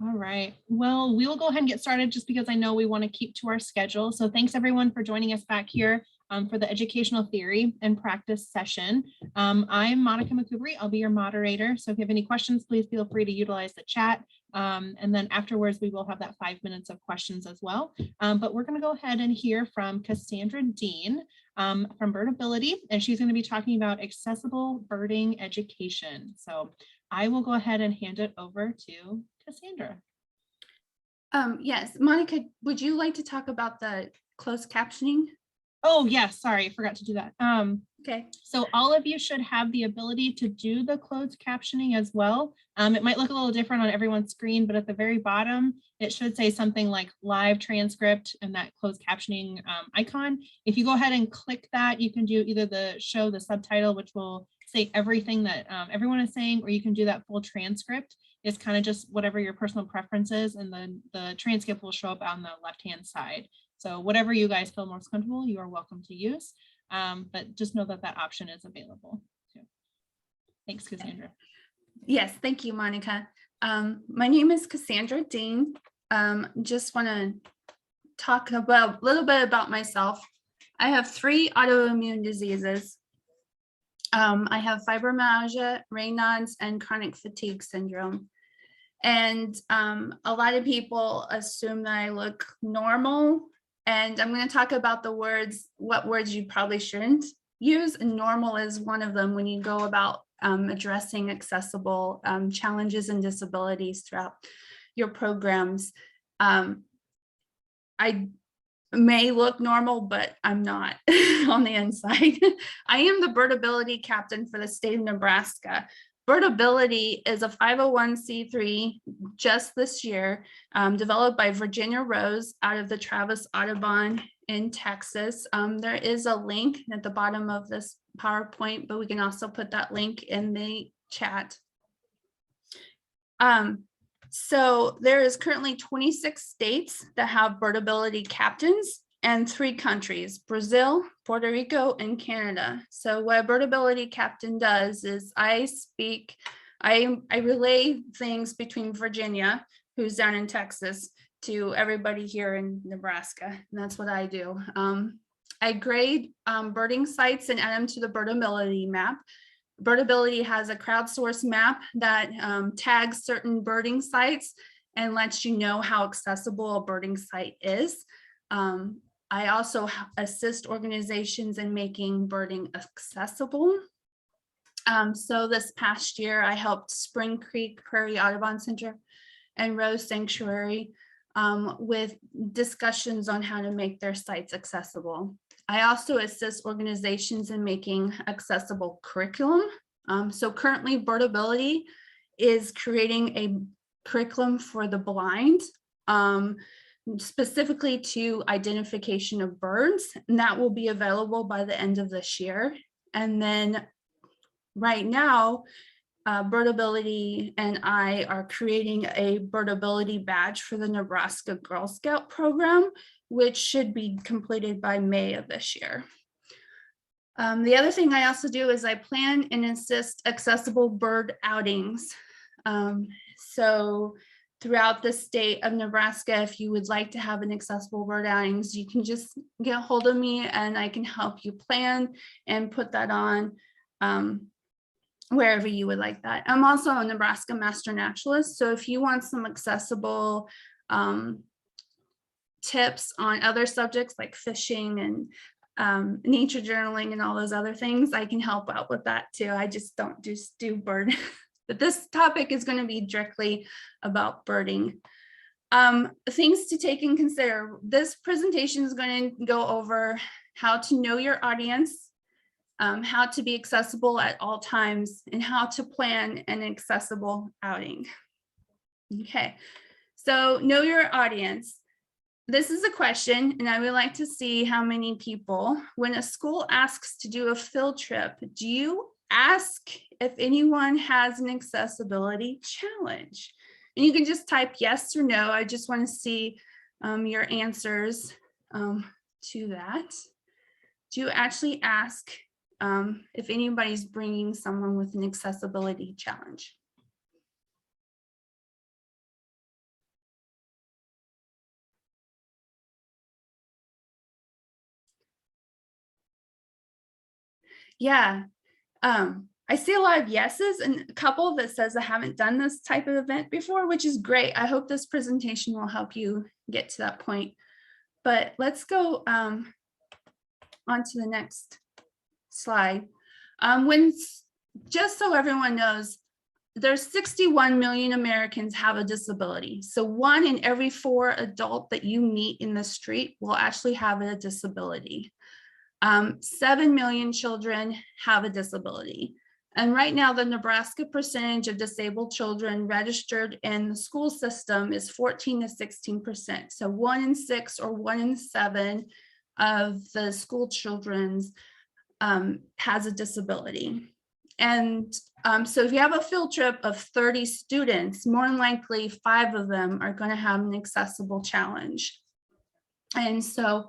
All right. Well, we will go ahead and get started just because I know we want to keep to our schedule. So thanks everyone for joining us back here for the educational theory and practice session. I'm Monica McCoubrey. I'll be your moderator. So if you have any questions, please feel free to utilize the chat. And then afterwards, we will have that 5 minutes of questions as well. But we're going to go ahead and hear from Cassandra Dean from Birdability, and she's going to be talking about accessible birding education. So I will go ahead and hand it over to Cassandra. Yes, Monica, would you like to talk about the closed captioning? Oh, yes, sorry, I forgot to do that. Okay. So all of you should have the ability to do the closed captioning as well. It might look a little different on everyone's screen, but at the very bottom, it should say something like live transcript and that closed captioning icon. If you go ahead and click that, you can do either the subtitle, which will say everything that everyone is saying, or you can do that full transcript. It's kind of just whatever your personal preference is, and then the transcript will show up on the left-hand side. So whatever you guys feel most comfortable, you are welcome to use. But just know that that option is available too. Thanks, Cassandra. Yes, thank you, Monica. My name is Cassandra Dean. Just want to talk about a little bit about myself. I have 3 autoimmune diseases. I have fibromyalgia, Raynaud's, and chronic fatigue syndrome. And a lot of people assume that I look normal. And I'm going to talk about what words you probably shouldn't use. And normal is one of them when you go about addressing accessible challenges and disabilities throughout your programs. I may look normal, but I'm not on the inside. I am the Birdability captain for the state of Nebraska. Birdability is a 501c3 just this year, developed by Virginia Rose out of the Travis Audubon in Texas. There is a link at the bottom of this PowerPoint, but we can also put that link in the chat. So there is currently 26 states that have Birdability captains and 3 countries, Brazil, Puerto Rico, and Canada. So what a Birdability captain does is I relay things between Virginia, who's down in Texas, to everybody here in Nebraska, and that's what I do. I grade birding sites and add them to the Birdability map. Birdability has a crowdsourced map that tags certain birding sites and lets you know how accessible a birding site is. I also assist organizations in making birding accessible. So this past year, I helped Spring Creek Prairie Audubon Center and Rose Sanctuary with discussions on how to make their sites accessible. I also assist organizations in making accessible curriculum. So currently Birdability is creating a curriculum for the blind, specifically to identification of birds, and that will be available by the end of this year. And then right now, Birdability and I are creating a Birdability badge for the Nebraska Girl Scout program, which should be completed by May of this year. The other thing I also do is I plan and assist accessible bird outings. So throughout the state of Nebraska, if you would like to have an accessible bird outings, you can just get a hold of me and I can help you plan and put that on wherever you would like that. I'm also a Nebraska Master Naturalist. So if you want some accessible tips on other subjects like fishing and nature journaling and all those other things, I can help out with that too. I just don't just do bird. But this topic is going to be directly about birding. Things to take and consider. This presentation is going to go over how to know your audience, how to be accessible at all times, and how to plan an accessible outing. Okay, so know your audience. This is a question, and I would like to see how many people, when a school asks to do a field trip, do you ask if anyone has an accessibility challenge? And you can just type yes or no. I just want to see your answers to that. Do you actually ask if anybody's bringing someone with an accessibility challenge? Yeah. I see a lot of yeses and a couple that says I haven't done this type of event before, which is great. I hope this presentation will help you get to that point. But let's go on to the next slide. Just so everyone knows, there's 61 million Americans have a disability. So 1 in every 4 adult that you meet in the street will actually have a disability. 7 million children have a disability. And right now, the Nebraska percentage of disabled children registered in the school system is 14 to 16%. So 1 in 6 or 1 in 7 of the school children's has a disability. And so if you have a field trip of 30 students, more than likely 5 of them are going to have an accessible challenge. And so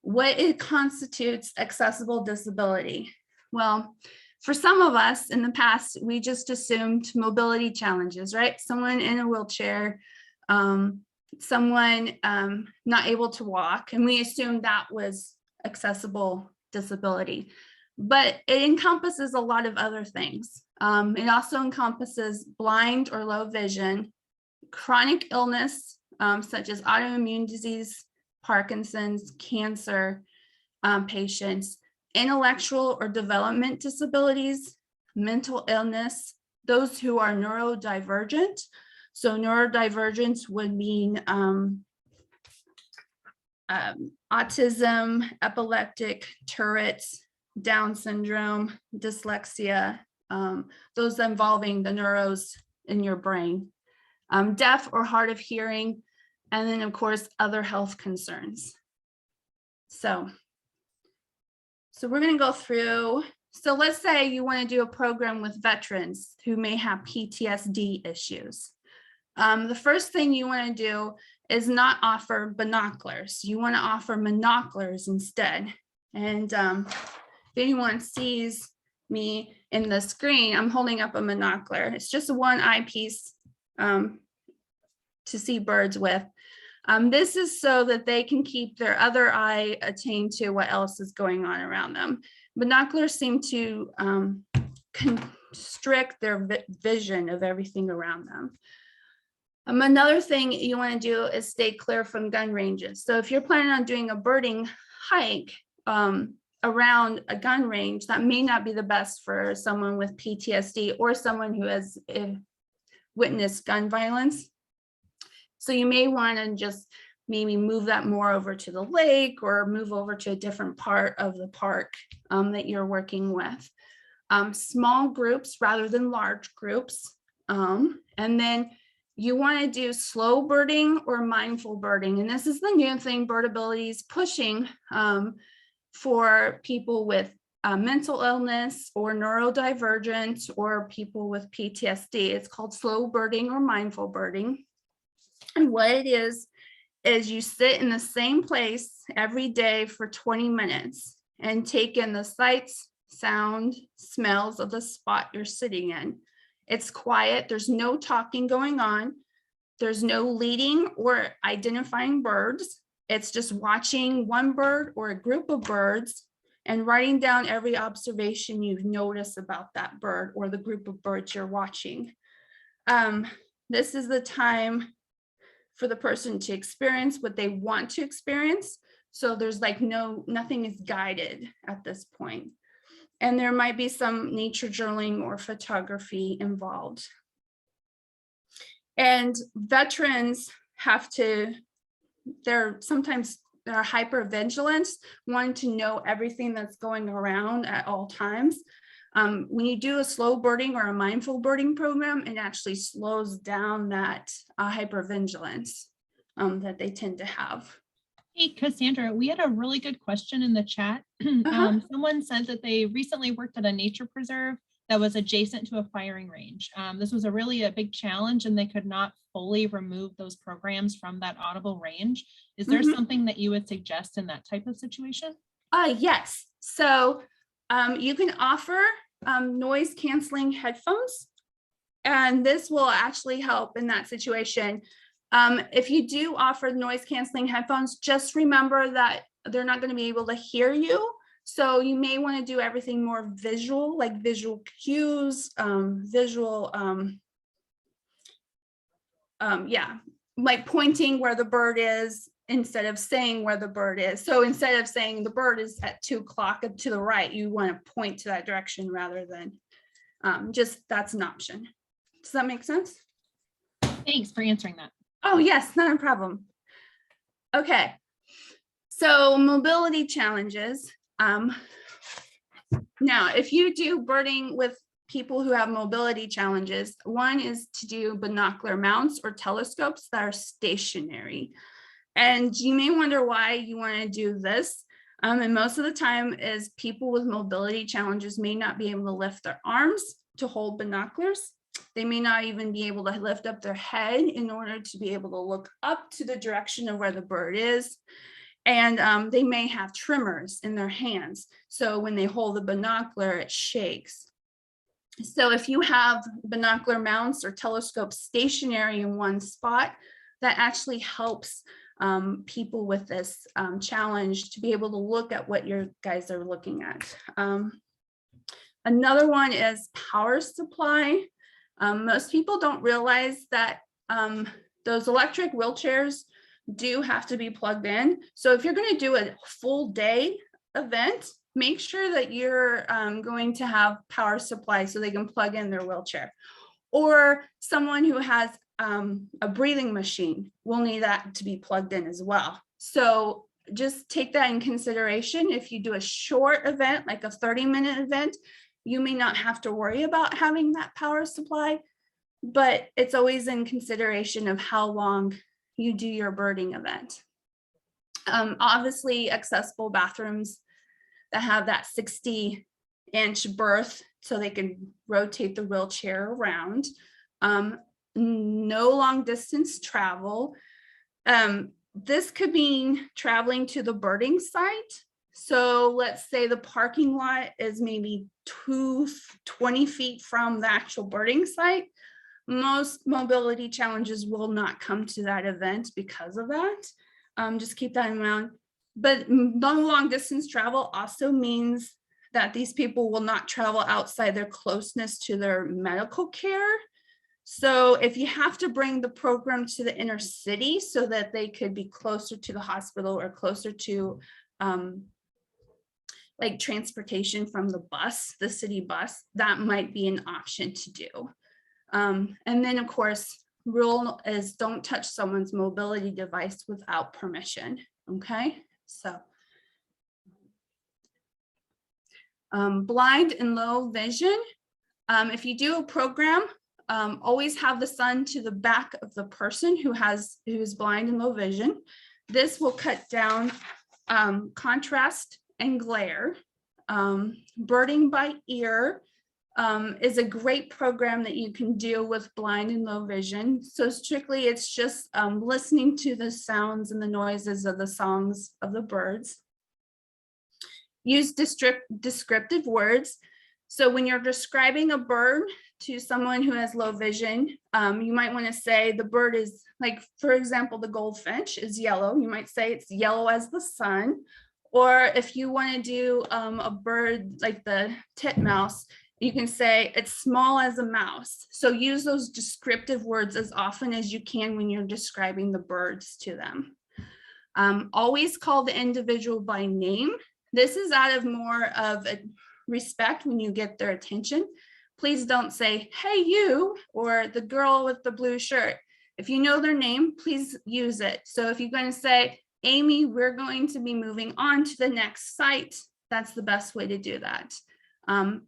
what it constitutes accessible disability? Well, for some of us in the past, we just assumed mobility challenges, right? Someone in a wheelchair, someone not able to walk, and we assumed that was accessible disability. But it encompasses a lot of other things. It also encompasses blind or low vision, chronic illness, such as autoimmune disease, Parkinson's, cancer patients, intellectual or development disabilities, mental illness, those who are neurodivergent. So neurodivergence would mean autism, epileptic, Tourette's, Down syndrome, dyslexia, those involving the neuros in your brain, deaf or hard of hearing, and then of course, other health concerns. So we're going to go through. So let's say you want to do a program with veterans who may have PTSD issues. The first thing you want to do is not offer binoculars. You want to offer monoculars instead. And if anyone sees me in the screen, I'm holding up a monocular. It's just a one eyepiece to see birds with. This is so that they can keep their other eye attuned to what else is going on around them. Binoculars seem to constrict their vision of everything around them. Another thing you want to do is stay clear from gun ranges. So if you're planning on doing a birding hike around a gun range, that may not be the best for someone with PTSD or someone who has witnessed gun violence. So you may want to just maybe move that more over to the lake or move over to a different part of the park that you're working with. Small groups rather than large groups. And then you want to do slow birding or mindful birding. And this is the new thing Birdability is pushing for people with mental illness or neurodivergent or people with PTSD. It's called slow birding or mindful birding. And what it is you sit in the same place every day for 20 minutes and take in the sights, sound, smells of the spot you're sitting in. It's quiet. There's no talking going on. There's no leading or identifying birds. It's just watching one bird or a group of birds and writing down every observation you've noticed about that bird or the group of birds you're watching. This is the time for the person to experience what they want to experience. So there's like nothing is guided at this point. And there might be some nature journaling or photography involved. And veterans have to, they're hypervigilant, wanting to know everything that's going around at all times. When you do a slow birding or a mindful birding program, it actually slows down that hypervigilance that they tend to have. Hey, Cassandra, we had a really good question in the chat. Someone said that they recently worked at a nature preserve that was adjacent to a firing range. This was a big challenge and they could not fully remove those programs from that audible range. Is there something that you would suggest in that type of situation? Yes. So you can offer noise canceling headphones, and this will actually help in that situation. If you do offer noise canceling headphones, just remember that they're not going to be able to hear you. So you may want to do everything more visual, like visual cues, like pointing where the bird is instead of saying where the bird is. So instead of saying the bird is at 2 o'clock to the right, you want to point to that direction rather than just that's an option. Does that make sense? Thanks for answering that. Oh, yes, not a problem. Okay, so mobility challenges. Now, if you do birding with people who have mobility challenges, one is to do binocular mounts or telescopes that are stationary. And you may wonder why you want to do this. And most of the time is people with mobility challenges may not be able to lift their arms to hold binoculars. They may not even be able to lift up their head in order to be able to look up to the direction of where the bird is. And they may have tremors in their hands. So when they hold the binocular, it shakes. So if you have binocular mounts or telescopes stationary in one spot, that actually helps people with this challenge to be able to look at what your guys are looking at. Another one is power supply. Most people don't realize that those electric wheelchairs do have to be plugged in. So if you're going to do a full day event, make sure that you're going to have power supply so they can plug in their wheelchair. Or someone who has a breathing machine will need that to be plugged in as well. So just take that in consideration. If you do a short event, like a 30-minute event, you may not have to worry about having that power supply, but it's always in consideration of how long you do your birding event. Obviously, accessible bathrooms that have that 60-inch berth so they can rotate the wheelchair around. No long distance travel. This could mean traveling to the birding site. So let's say the parking lot is maybe 20 feet from the actual birding site. Most mobility challenges will not come to that event because of that. Just keep that in mind. But long distance travel also means that these people will not travel outside their closeness to their medical care. So if you have to bring the program to the inner city so that they could be closer to the hospital or closer to like transportation from the bus, the city bus, that might be an option to do. And then of course, rule is don't touch someone's mobility device without permission, okay? So blind and low vision. If you do a program, always have the sun to the back of the person who is blind and low vision. This will cut down contrast and glare. Birding by ear is a great program that you can do with blind and low vision. So strictly, it's just listening to the sounds and the noises of the songs of the birds. Use descriptive words. So when you're describing a bird to someone who has low vision, you might want to say the bird is, like, for example, the goldfinch is yellow. You might say it's yellow as the sun. Or if you want to do a bird like the titmouse, you can say it's small as a mouse. So use those descriptive words as often as you can when you're describing the birds to them. Always call the individual by name. This is out of more of a respect when you get their attention. Please don't say, hey, you, or the girl with the blue shirt. If you know their name, please use it. So if you're going to say, Amy, we're going to be moving on to the next site, that's the best way to do that.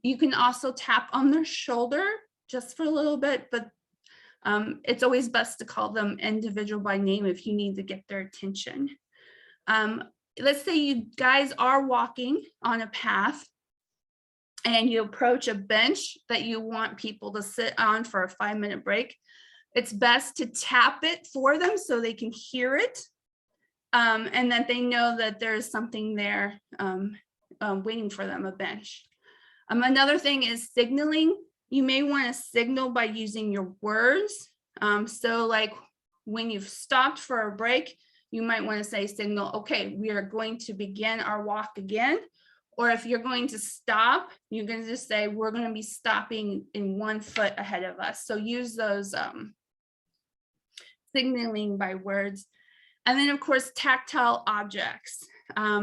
You can also tap on their shoulder just for a little bit, but it's always best to call them individual by name if you need to get their attention. Let's say you guys are walking on a path and you approach a bench that you want people to sit on for a 5-minute break. It's best to tap it for them so they can hear it and that they know that there is something there waiting for them, a bench. Another thing is signaling. You may want to signal by using your words. So like when you've stopped for a break, you might want to say signal, okay, we are going to begin our walk again. Or if you're going to stop, you're going to just say, we're going to be stopping in 1 foot ahead of us. So use those signaling by words. And then of course, tactile objects.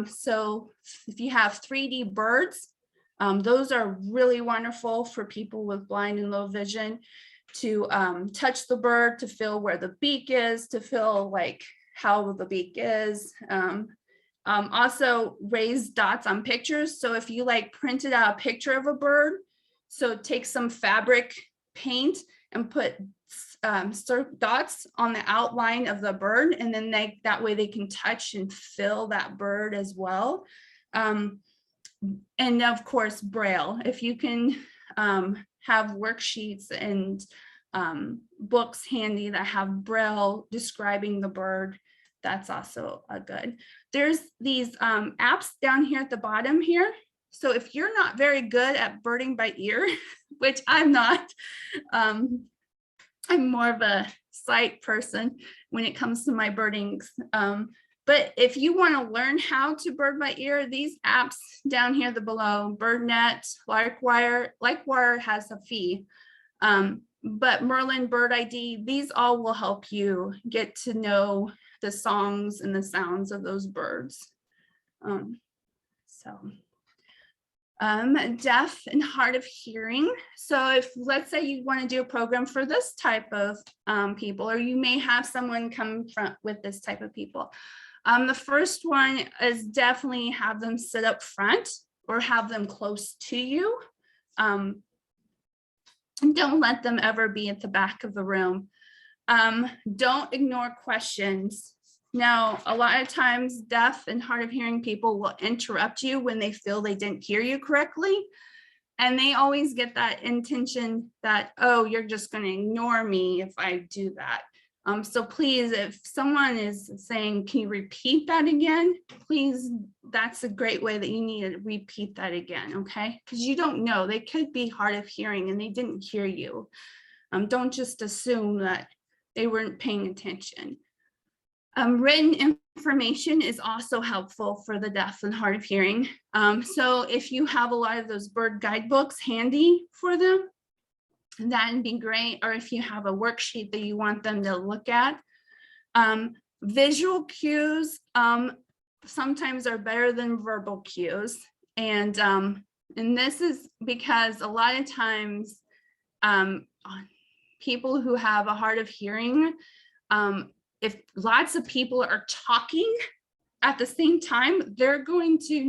So if you have 3D birds, those are really wonderful for people with blind and low vision to touch the bird, to feel where the beak is, to feel like how the beak is. Also raise dots on pictures. So if you like printed out a picture of a bird, so take some fabric paint and put dots on the outline of the bird, and then that way they can touch and feel that bird as well. And of course, Braille. If you can have worksheets and books handy that have Braille describing the bird, that's also a good. There's these apps down here at the bottom here. So if you're not very good at birding by ear, which I'm not, I'm more of a sight person when it comes to my birdings. But if you want to learn how to bird by ear, these apps down here below, BirdNet, Likewire has a fee. But Merlin, Bird ID, these all will help you get to know the songs and the sounds of those birds. Deaf and hard of hearing. So if, let's say you want to do a program for this type of people, or you may have someone come with this type of people. The first one is definitely have them sit up front or have them close to you. And don't let them ever be at the back of the room. Don't ignore questions. Now, a lot of times deaf and hard of hearing people will interrupt you when they feel they didn't hear you correctly. And they always get that intention that, oh, you're just going to ignore me if I do that. So please, if someone is saying, can you repeat that again? Please, that's a great way that you need to repeat that again, okay? Because you don't know, they could be hard of hearing and they didn't hear you. Don't just assume that they weren't paying attention. Written information is also helpful for the deaf and hard of hearing. So if you have a lot of those bird guidebooks handy for them, that'd be great. Or if you have a worksheet that you want them to look at. Visual cues sometimes are better than verbal cues. And this is because a lot of times people who have a hard of hearing, if lots of people are talking at the same time, they're going to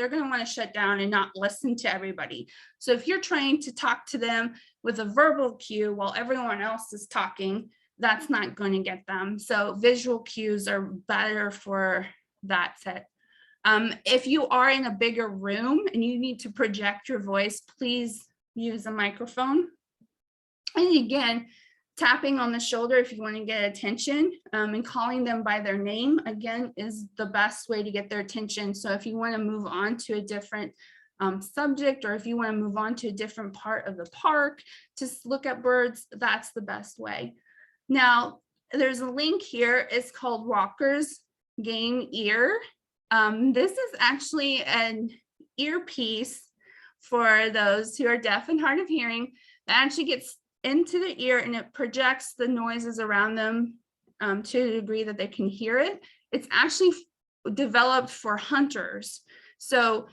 want to shut down and not listen to everybody. So if you're trying to talk to them with a verbal cue while everyone else is talking, that's not going to get them. So visual cues are better for that set. If you are in a bigger room and you need to project your voice, please use a microphone. And again, tapping on the shoulder if you want to get attention, and calling them by their name, again, is the best way to get their attention. So if you want to move on to a different subject, or if you want to move on to a different part of the park to look at birds, that's the best way. Now, there's a link here. It's called Walker's Game Ear. This is actually an earpiece for those who are deaf and hard of hearing that actually gets into the ear and it projects the noises around them to a degree that they can hear it. It's actually developed for hunters, so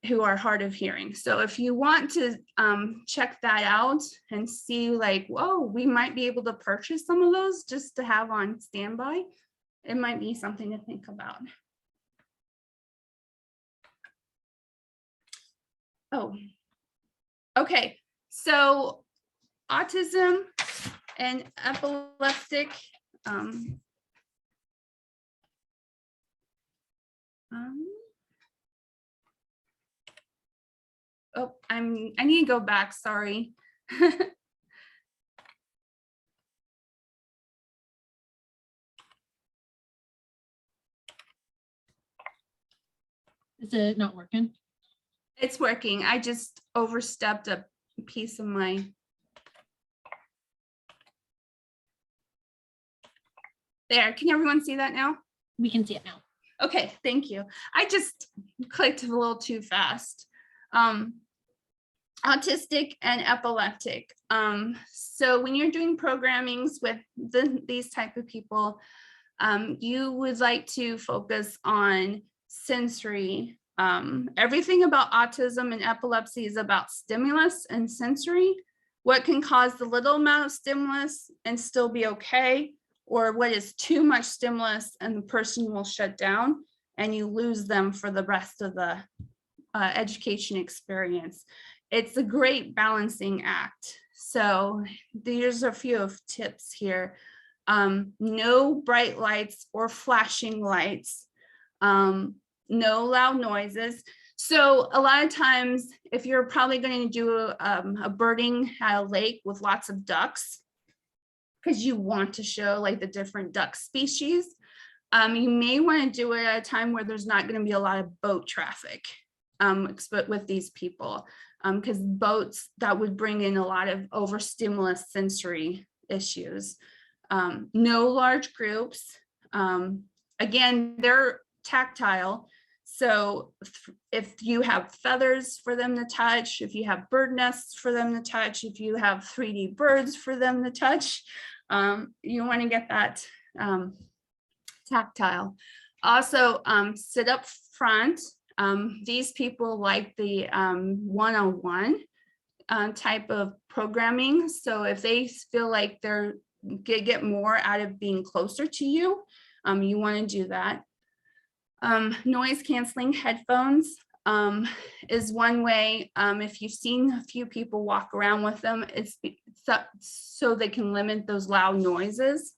who are hard of hearing. So if you want to check that out and see like, whoa, we might be able to purchase some of those just to have on standby, it might be something to think about. Oh, okay. So autism and epileptic oh, I need to go back, sorry. Is it not working? It's working. I just overstepped a piece of my. There, can everyone see that now? We can see it now. Okay, thank you. I just clicked a little too fast. Autistic and epileptic. So when you're doing programmings with these type of people, you would like to focus on sensory. Everything about autism and epilepsy is about stimulus and sensory. What can cause the little amount of stimulus and still be okay, or what is too much stimulus and the person will shut down and you lose them for the rest of the education experience. It's a great balancing act. So there's a few of tips here. No bright lights or flashing lights, no loud noises. So a lot of times, if you're probably going to do a birding at a lake with lots of ducks, because you want to show like the different duck species, you may want to do it at a time where there's not going to be a lot of boat traffic with these people, because boats, that would bring in a lot of overstimulus sensory issues. No large groups. Again, they're tactile. So if you have feathers for them to touch, if you have bird nests for them to touch, if you have 3D birds for them to touch, you want to get that tactile. Also, sit up front. These people like the one-on-one type of programming. So if they feel like they're get more out of being closer to you, you want to do that. Noise canceling headphones is one way. If you've seen a few people walk around with them, it's so they can limit those loud noises.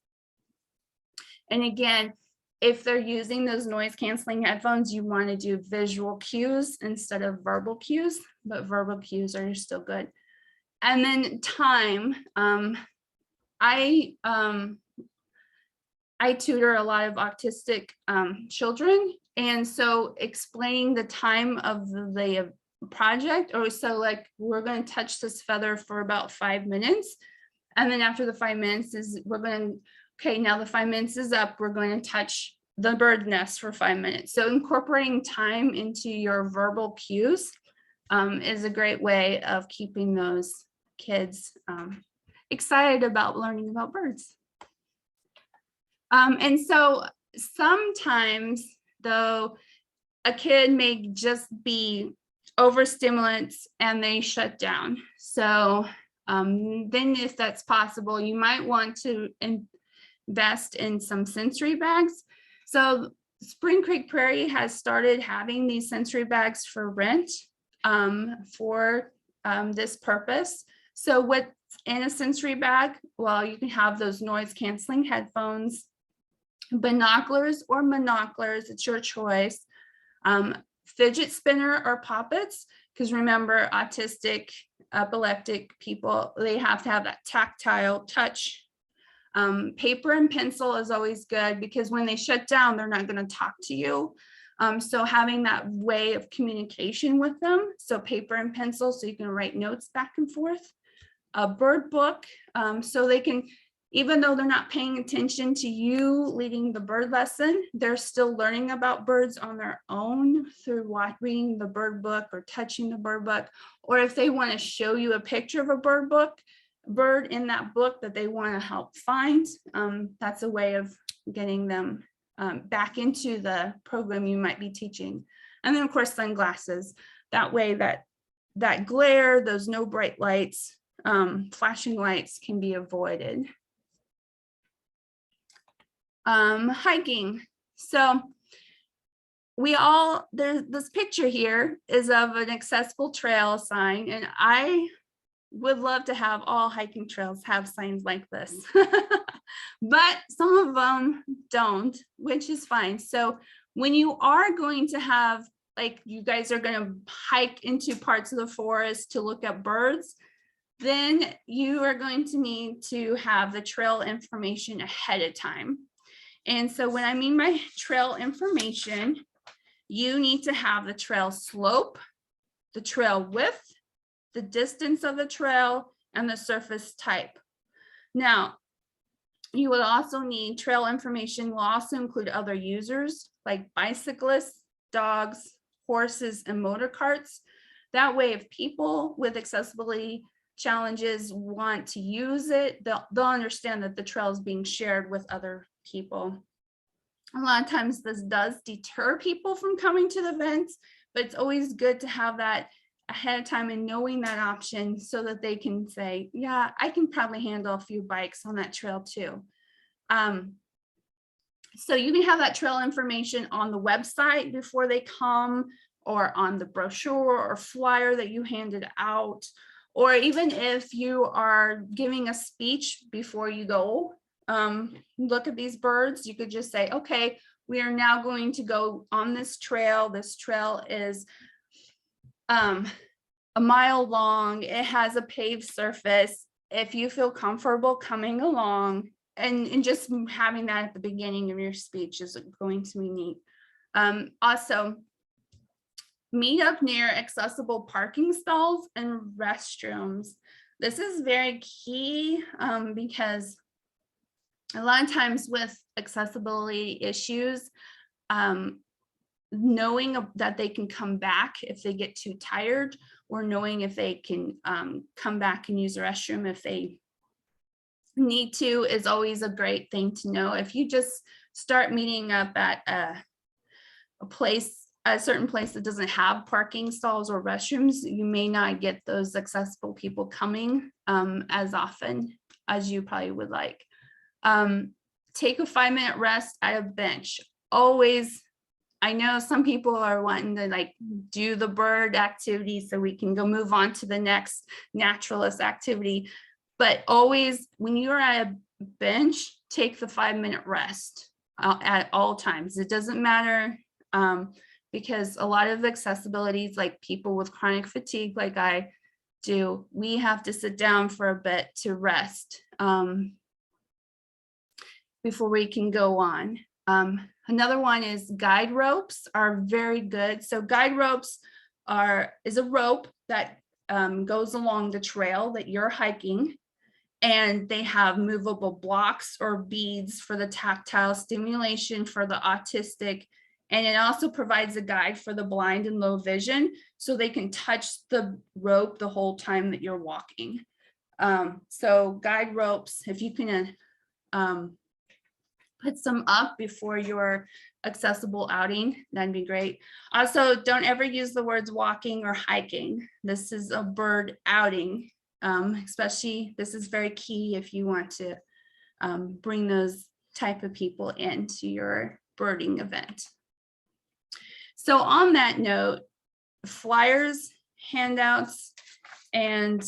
And again, if they're using those noise canceling headphones, you want to do visual cues instead of verbal cues, but verbal cues are still good. And then time. I tutor a lot of autistic children, and so explaining the time of the project, or so like we're going to touch this feather for about 5 minutes, and then after the 5 minutes is okay, now the 5 minutes is up, we're going to touch the bird nest for 5 minutes. So incorporating time into your verbal cues is a great way of keeping those kids excited about learning about birds. And so sometimes, though, a kid may just be overstimulants and they shut down. So then if that's possible, you might want to invest in some sensory bags. So Spring Creek Prairie has started having these sensory bags for rent for this purpose. So what's in a sensory bag? Well, you can have those noise canceling headphones, binoculars or monoculars, it's your choice, fidget spinner or poppets, because remember, autistic, epileptic people, they have to have that tactile touch. Paper and pencil is always good, because when they shut down, they're not going to talk to you. So having that way of communication with them, so paper and pencil, so you can write notes back and forth. A bird book, so they can, even though they're not paying attention to you leading the bird lesson, they're still learning about birds on their own through reading the bird book or touching the bird book. Or if they want to show you a picture of a bird in that book that they want to help find, that's a way of getting them back into the program you might be teaching. And then of course, sunglasses. That way that glare, those no bright lights, flashing lights can be avoided. Hiking. So this picture here is of an accessible trail sign, and I would love to have all hiking trails have signs like this, but some of them don't, which is fine. So when you are going to have, like you guys are going to hike into parts of the forest to look at birds, then you are going to need to have the trail information ahead of time. And so when I mean by trail information, you need to have the trail slope, the trail width, the distance of the trail, and the surface type. Now, You will also need trail information will also include other users like bicyclists, dogs, horses, and motor carts. That way, if people with accessibility challenges want to use it, they'll understand that the trail is being shared with other people. A lot of times this does deter people from coming to the events, but it's always good to have that ahead of time and knowing that option so that they can say, yeah, I can probably handle a few bikes on that trail too. So you can have that trail information on the website before they come, or on the brochure or flyer that you handed out, or even if you are giving a speech before you go, look at these birds, you could just say, okay, we are now going to go on this trail. This trail is a mile long. It has a paved surface. If you feel comfortable coming along, and just having that at the beginning of your speech is going to be neat. Also, meet up near accessible parking stalls and restrooms. This is very key because a lot of times with accessibility issues, knowing that they can come back if they get too tired, or knowing if they can come back and use the restroom if they need to, is always a great thing to know. If you just start meeting up at a certain place that doesn't have parking stalls or restrooms, you may not get those accessible people coming as often as you probably would like. Take a 5-minute rest at a bench. Always, I know some people are wanting to like do the bird activity so we can go move on to the next naturalist activity. But always, when you're at a bench, take the 5-minute rest at all times. It doesn't matter because a lot of accessibilities, like people with chronic fatigue, like I do, we have to sit down for a bit to rest before we can go on. Another one is guide ropes are very good. So guide ropes is a rope that goes along the trail that you're hiking. And they have movable blocks or beads for the tactile stimulation for the autistic. And it also provides a guide for the blind and low vision, so they can touch the rope the whole time that you're walking. So guide ropes, if you can put some up before your accessible outing, that'd be great. Also, don't ever use the words walking or hiking. This is a bird outing. Especially, this is very key if you want to bring those type of people into your birding event. So on that note, flyers, handouts, and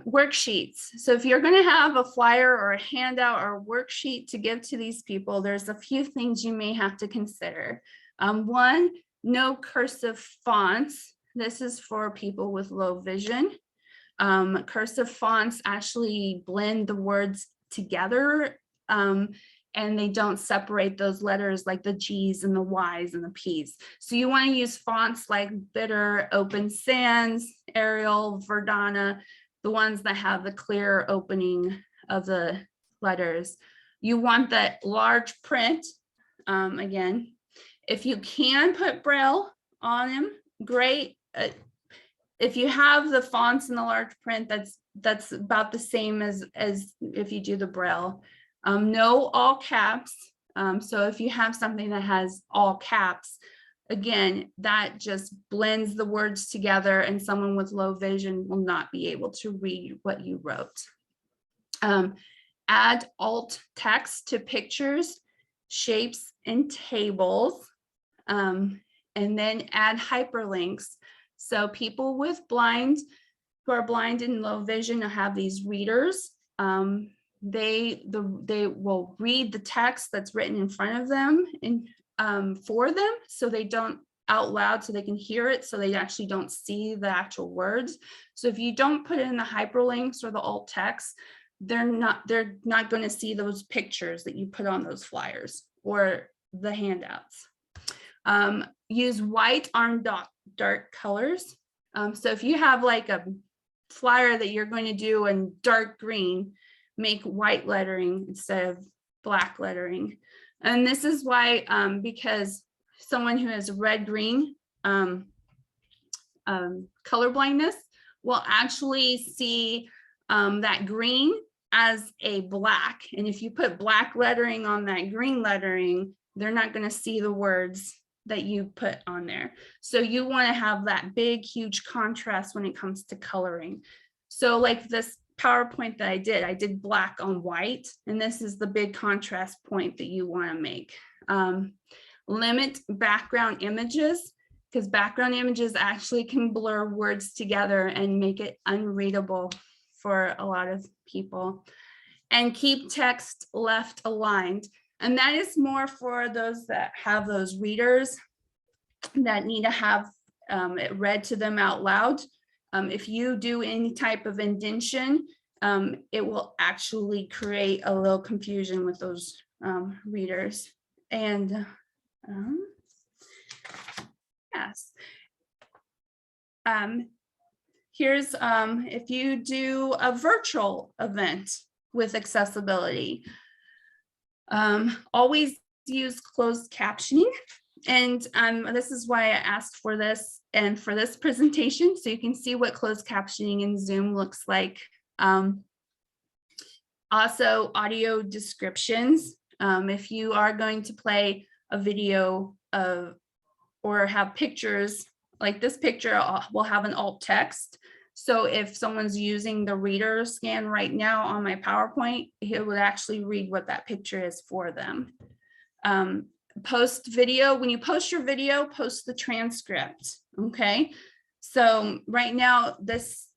worksheets. So if you're going to have a flyer or a handout or a worksheet to give to these people, there's a few things you may have to consider. One, no cursive fonts. This is for people with low vision. Cursive fonts actually blend the words together, and they don't separate those letters like the G's and the Y's and the P's. So you want to use fonts like Bitter, Open Sans, Arial, Verdana, the ones that have the clear opening of the letters. You want that large print. Again, if you can put Braille on them, great. If you have the fonts in the large print, that's about the same as if you do the Braille. No all caps. So if you have something that has all caps, again, that just blends the words together and someone with low vision will not be able to read what you wrote. Add alt text to pictures, shapes, and tables, and then add hyperlinks. So people who are blind and low vision have these readers. They will read the text that's written in front of them and for them, so they don't out loud, so they can hear it, so they actually don't see the actual words. So if you don't put in the hyperlinks or the alt text, they're not going to see those pictures that you put on those flyers or the handouts. Use white on dark colors. So if you have like a flyer that you're going to do in dark green, make white lettering instead of black lettering. And this is why, because someone who has red-green color blindness will actually see that green as a black. And if you put black lettering on that green lettering, they're not going to see the words that you put on there. So you want to have that big, huge contrast when it comes to coloring. So like this PowerPoint that I did black on white, and this is the big contrast point that you want to make. Limit background images, because background images actually can blur words together and make it unreadable for a lot of people. And keep text left aligned. And that is more for those that have those readers that need to have it read to them out loud. If you do any type of indentation, it will actually create a little confusion with those readers. And yes. Here's if you do a virtual event with accessibility, always use closed captioning. And this is why I asked for this and for this presentation, so you can see what closed captioning in Zoom looks like. Also, audio descriptions. If you are going to play a video or have pictures, like this picture will have an alt text. So if someone's using the reader scan right now on my PowerPoint, it would actually read what that picture is for them. Post video, when you post your video, post the transcript, okay? So right now, this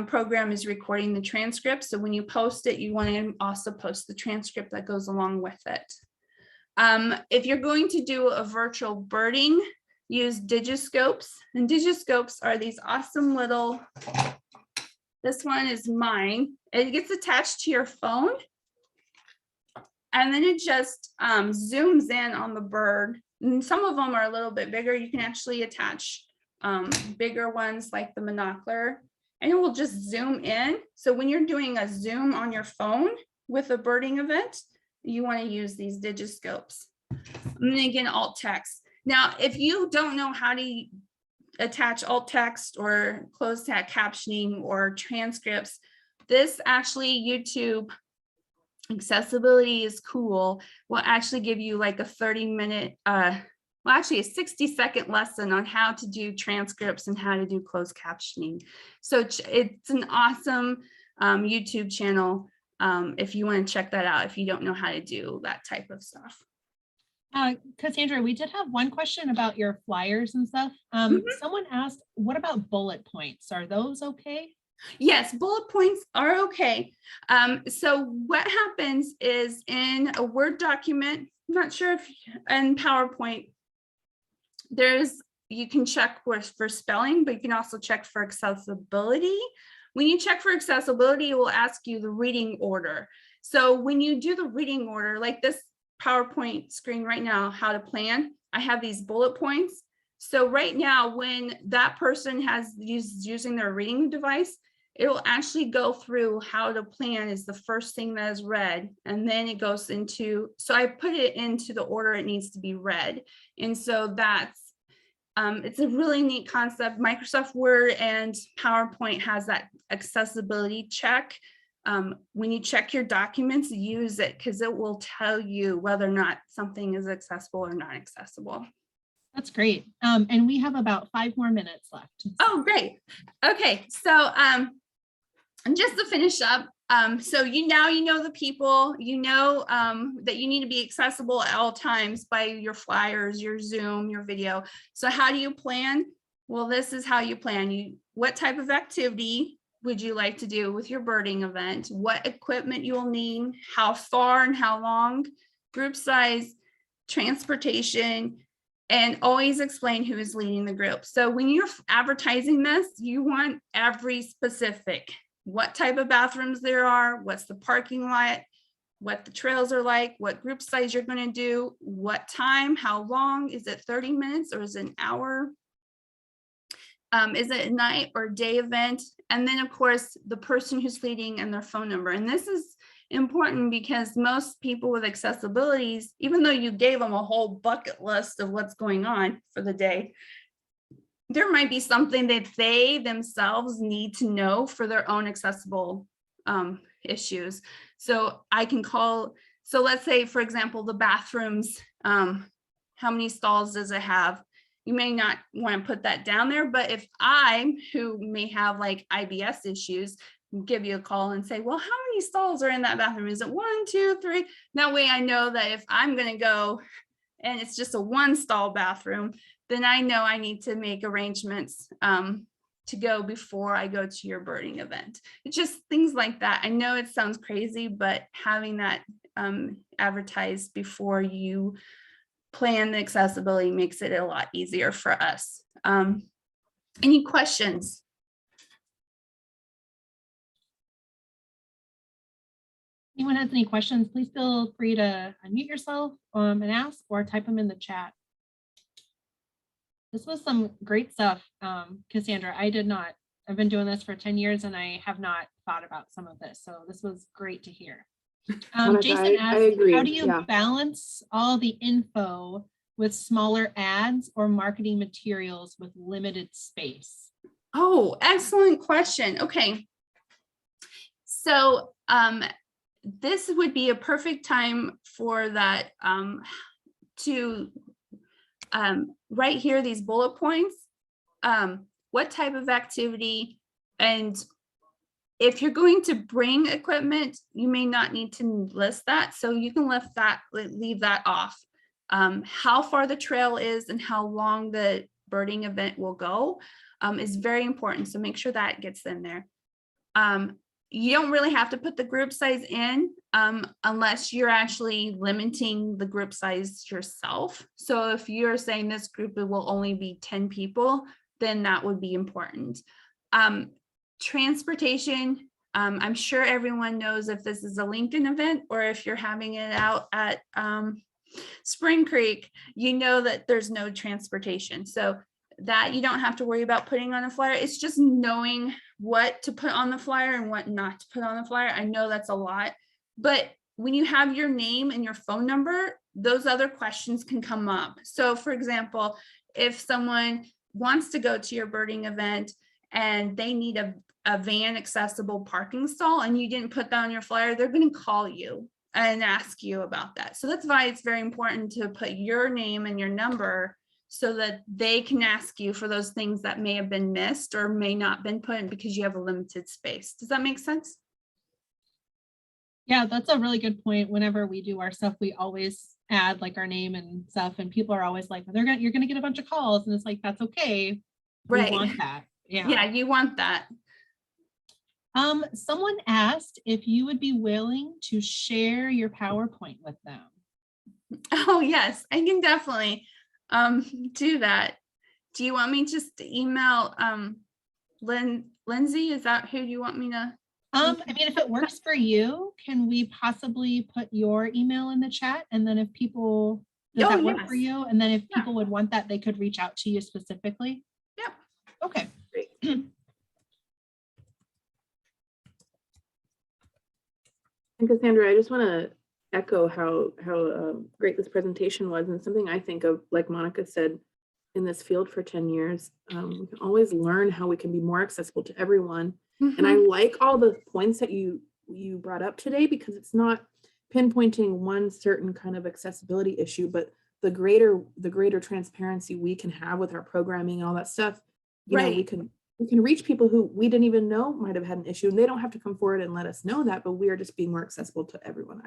program is recording the transcript. So when you post it, you want to also post the transcript that goes along with it. If you're going to do a virtual birding, use digiscopes. And digiscopes are these awesome little, this one is mine. It gets attached to your phone. And then it just zooms in on the bird. And some of them are a little bit bigger. You can actually attach bigger ones like the monocular, and it will just zoom in. So when you're doing a zoom on your phone with a birding event, you want to use these digiscopes. And then again, alt text. Now, if you don't know how to attach alt text or closed captioning or transcripts, this actually YouTube Accessibility is Cool will actually give you like a 30-minute, well, actually a 60-second lesson on how to do transcripts and how to do closed captioning. So it's an awesome YouTube channel if you want to check that out, if you don't know how to do that type of stuff. Cassandra, we did have one question about your flyers and stuff. Someone asked, what about bullet points? Are those okay? Yes, bullet points are okay. So what happens is in a Word document, I'm not sure if in PowerPoint, you can check for spelling, but you can also check for accessibility. When you check for accessibility, it will ask you the reading order. So when you do the reading order, like this PowerPoint screen right now, how to plan, I have these bullet points. So right now, when that person has using their reading device, it will actually go through how to plan is the first thing that is read. And then it goes into, so I put it into the order it needs to be read. And so that's, it's a really neat concept. Microsoft Word and PowerPoint has that accessibility check. When you check your documents, use it because it will tell you whether or not something is accessible or not accessible. That's great. And we have about 5 more minutes left. Oh, great. Okay, so and just to finish up, so you know the people, you know that you need to be accessible at all times by your flyers, your Zoom, your video. So how do you plan? Well, this is how you plan. What type of activity would you like to do with your birding event? What equipment you will need, how far and how long, group size, transportation, and always explain who is leading the group. So when you're advertising this, you want every specific, what type of bathrooms there are, what's the parking lot, what the trails are like, what group size you're going to do, what time, how long, is it 30 minutes or is it an hour? Is it a night or day event? And then of course, the person who's leading and their phone number. And this is important because most people with accessibilities, even though you gave them a whole bucket list of what's going on for the day, there might be something that they themselves need to know for their own accessible issues. So I can call, so let's say, for example, the bathrooms, how many stalls does it have? You may not want to put that down there, but if I, who may have like IBS issues, give you a call and say, well, how many stalls are in that bathroom? Is it 1, 2, 3? That way I know that if I'm going to go and it's just a 1-stall bathroom, then I know I need to make arrangements to go before I go to your birding event. It's just things like that. I know it sounds crazy, but having that advertised before you plan the accessibility makes it a lot easier for us. Any questions? Anyone has any questions, please feel free to unmute yourself and ask, or type them in the chat. This was some great stuff, Cassandra. I've been doing this for 10 years and I have not thought about some of this. So this was great to hear. Jason asked, how do you balance all the info with smaller ads or marketing materials with limited space? Oh, excellent question. Okay. So this would be a perfect time for that to right here, these bullet points, what type of activity, and if you're going to bring equipment, you may not need to list that. So you can leave that off. How far the trail is and how long the birding event will go is very important. So make sure that gets in there. You don't really have to put the group size in unless you're actually limiting the group size yourself. So if you're saying this group it will only be 10 people, then that would be important. Transportation, I'm sure everyone knows if this is a LinkedIn event or if you're having it out at Spring Creek, you know that there's no transportation. So that you don't have to worry about putting on a flyer. It's just knowing what to put on the flyer and what not to put on the flyer. I know that's a lot, but when you have your name and your phone number, those other questions can come up. So for example, if someone wants to go to your birding event and they need a van accessible parking stall and you didn't put that on your flyer, they're going to call you and ask you about that. So that's why it's very important to put your name and your number so that they can ask you for those things that may have been missed or may not been put in because you have a limited space. Does that make sense? Yeah, that's a really good point. Whenever we do our stuff, we always add like our name and stuff, and people are always like, you're gonna get a bunch of calls, and it's like, that's okay. Right. We want that. Yeah. Yeah, you want that. Someone asked if you would be willing to share your PowerPoint with them. Oh yes, I can definitely do that. Do you want me just to email Lindsay? Is that who you want me to? I mean, if it works for you, can we possibly put your email in the chat? And then if people, does that work for you? And then if people would want that, they could reach out to you specifically? Yep. Okay. Great. And Cassandra, I just want to echo how great this presentation was, and something I think of, like Monica said, in this field for 10 years, we can always learn how we can be more accessible to everyone. Mm-hmm. And I like all the points that you brought up today, because it's not pinpointing one certain kind of accessibility issue, but the greater transparency we can have with our programming and all that stuff. You know, we can reach people who we didn't even know might have had an issue, and they don't have to come forward and let us know that, but we are just being more accessible to everyone.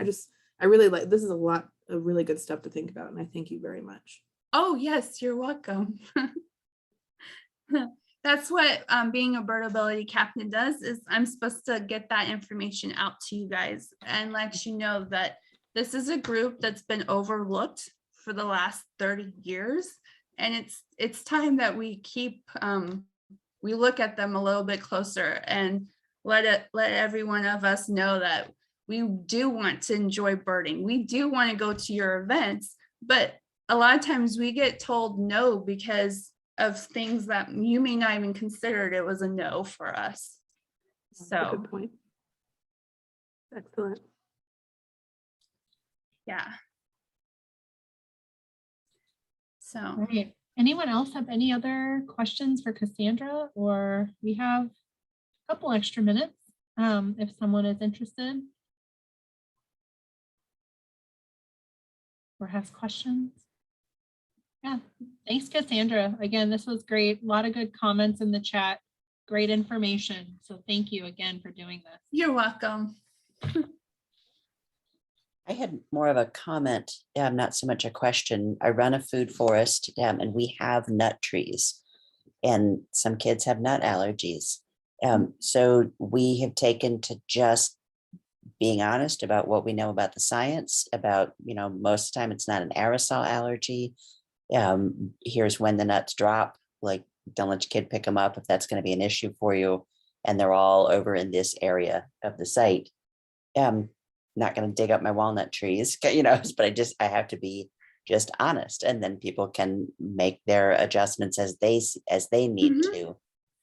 I really like, this is a lot of really good stuff to think about, and I thank you very much. Oh yes, you're welcome. That's what being a birdability captain does, is I'm supposed to get that information out to you guys and let you know that this is a group that's been overlooked for the last 30 years. And it's time that we we look at them a little bit closer and let every one of us know that we do want to enjoy birding. We do want to go to your events, but a lot of times we get told no because of things that you may not even considered it was a no for us. That's a So, good point. Excellent. yeah. So, All right. Anyone else have any other questions for Cassandra? Or we have a couple extra minutes if someone is interested or has questions. Yeah, thanks, Cassandra. Again, this was great. A lot of good comments in the chat. Great information. So thank you again for doing this. you're welcome. I had more of a comment, not so much a question. I run a food forest and we have nut trees and some kids have nut allergies. So we have taken to just being honest about what we know about the science about, most of the time it's not an aerosol allergy. Here's when the nuts drop, like don't let your kid pick them up if that's going to be an issue for you. And they're all over in this area of the site. Not going to dig up my walnut trees, but I have to be just honest, and then people can make their adjustments as they need to.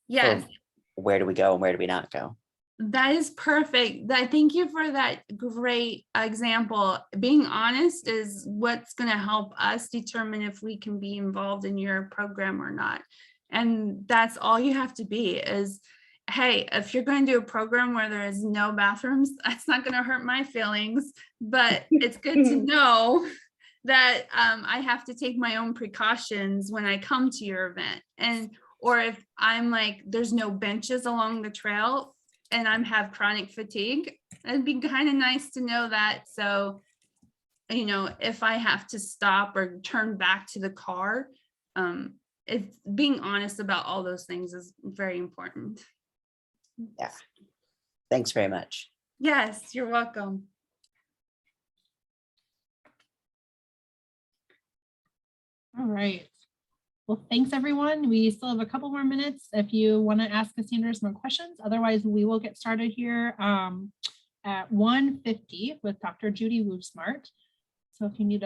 Yes. For where do we go and where do we not go? That is perfect. Thank you for that great example. Being honest is what's going to help us determine if we can be involved in your program or not. And that's all you have to be is, hey, if you're going to do a program where there is no bathrooms, that's not going to hurt my feelings, but it's good to know that I have to take my own precautions when I come to your event. Or if I'm like, there's no benches along the trail, and I have chronic fatigue, it'd be kind of nice to know that. So, if I have to stop or turn back to the car, it's being honest about all those things is very important. Yeah. Thanks very much. Yes, you're welcome. All right. Well, thanks everyone. We still have a couple more minutes if you want to ask Cassandra some more questions. Otherwise, we will get started here at 1:50 with Dr. Judy Woosmart. So if you need a